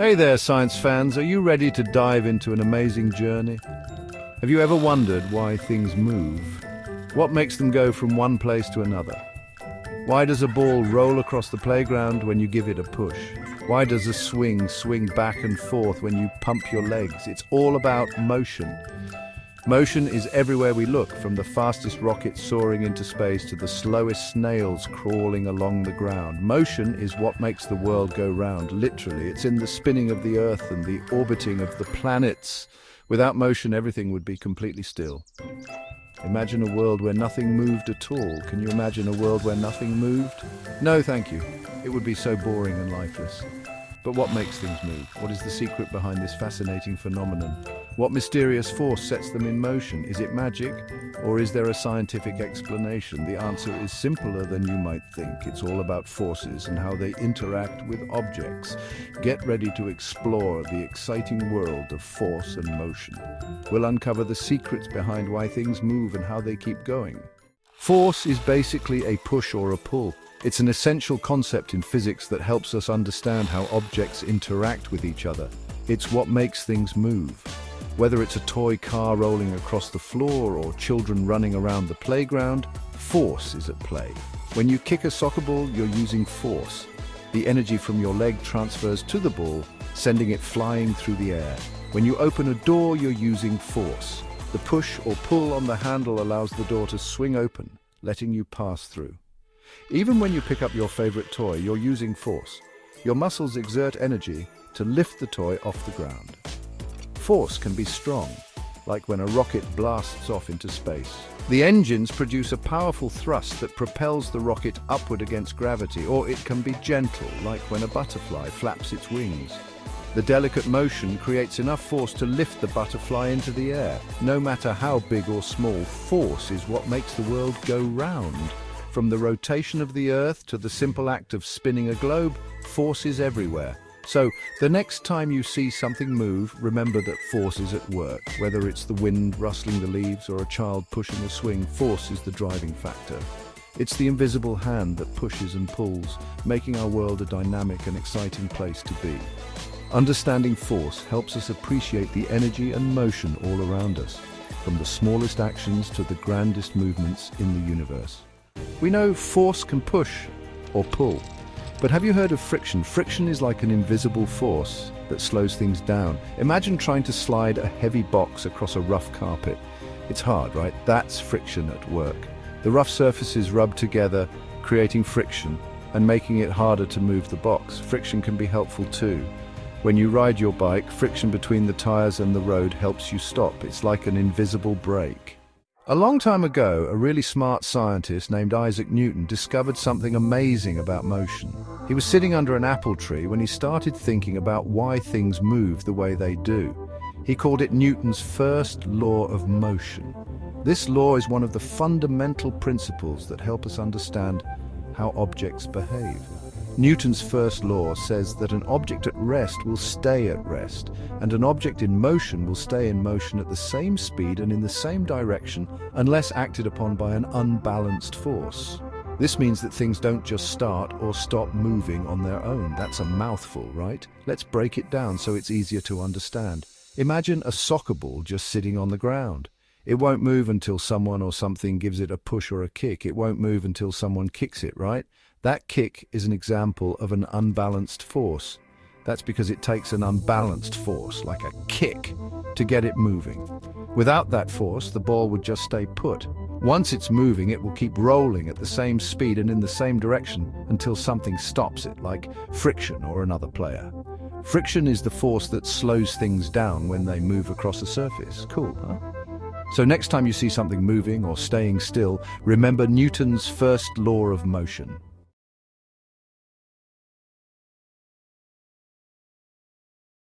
Hey there, science fans. Are you ready to dive into an amazing journey? Have you ever wondered why things move? What makes them go from one place to another? Why does a ball roll across the playground when you give it a push? Why does a swing back and forth when you pump your legs? It's all about motion. Motion is everywhere we look, from the fastest rockets soaring into space to the slowest snails crawling along the ground. Motion is what makes the world go round, literally. It's in the spinning of the Earth and the orbiting of the planets. Without motion, everything would be completely still. Imagine a world where nothing moved at all. Can you imagine a world where nothing moved? No, thank you. It would be so boring and lifeless. But what makes things move? What is the secret behind this fascinating phenomenon? What mysterious force sets them in motion? Is it magic, or is there a scientific explanation? The answer is simpler than you might think. It's all about forces and how they interact with objects. Get ready to explore the exciting world of force and motion. We'll uncover the secrets behind why things move and how they keep going. Force is basically a push or a pull. It's an essential concept in physics that helps us understand how objects interact with each other. It's what makes things move. Whether it's a toy car rolling across the floor or children running around the playground, force is at play. When you kick a soccer ball, you're using force. The energy from your leg transfers to the ball, sending it flying through the air. When you open a door, you're using force. The push or pull on the handle allows the door to swing open, letting you pass through. Even when you pick up your favorite toy, you're using force. Your muscles exert energy to lift the toy off the ground. Force can be strong, like when a rocket blasts off into space. The engines produce a powerful thrust that propels the rocket upward against gravity, or it can be gentle, like when a butterfly flaps its wings. The delicate motion creates enough force to lift the butterfly into the air. No matter how big or small, force is what makes the world go round. From the rotation of the Earth to the simple act of spinning a globe, force is everywhere. So, the next time you see something move, remember that force is at work. Whether it's the wind rustling the leaves or a child pushing a swing, force is the driving factor. It's the invisible hand that pushes and pulls, making our world a dynamic and exciting place to be. Understanding force helps us appreciate the energy and motion all around us, from the smallest actions to the grandest movements in the universe. We know force can push or pull, but have you heard of friction? Friction is like an invisible force that slows things down. Imagine trying to slide a heavy box across a rough carpet. It's hard, right? That's friction at work. The rough surfaces rub together, creating friction and making it harder to move the box. Friction can be helpful too. When you ride your bike, friction between the tires and the road helps you stop. It's like an invisible brake. A long time ago, a really smart scientist named Isaac Newton discovered something amazing about motion. He was sitting under an apple tree when he started thinking about why things move the way they do. He called it Newton's first law of motion. This law is one of the fundamental principles that help us understand how objects behave. Newton's first law says that an object at rest will stay at rest, and an object in motion will stay in motion at the same speed and in the same direction unless acted upon by an unbalanced force. This means that things don't just start or stop moving on their own. That's a mouthful, right? Let's break it down so it's easier to understand. Imagine a soccer ball just sitting on the ground. It won't move until someone or something gives it a push or a kick. It won't move until someone kicks it, right? That kick is an example of an unbalanced force. That's because it takes an unbalanced force, like a kick, to get it moving. Without that force, the ball would just stay put. Once it's moving, it will keep rolling at the same speed and in the same direction until something stops it, like friction or another player. Friction is the force that slows things down when they move across a surface. Cool, huh? So next time you see something moving or staying still, remember Newton's first law of motion.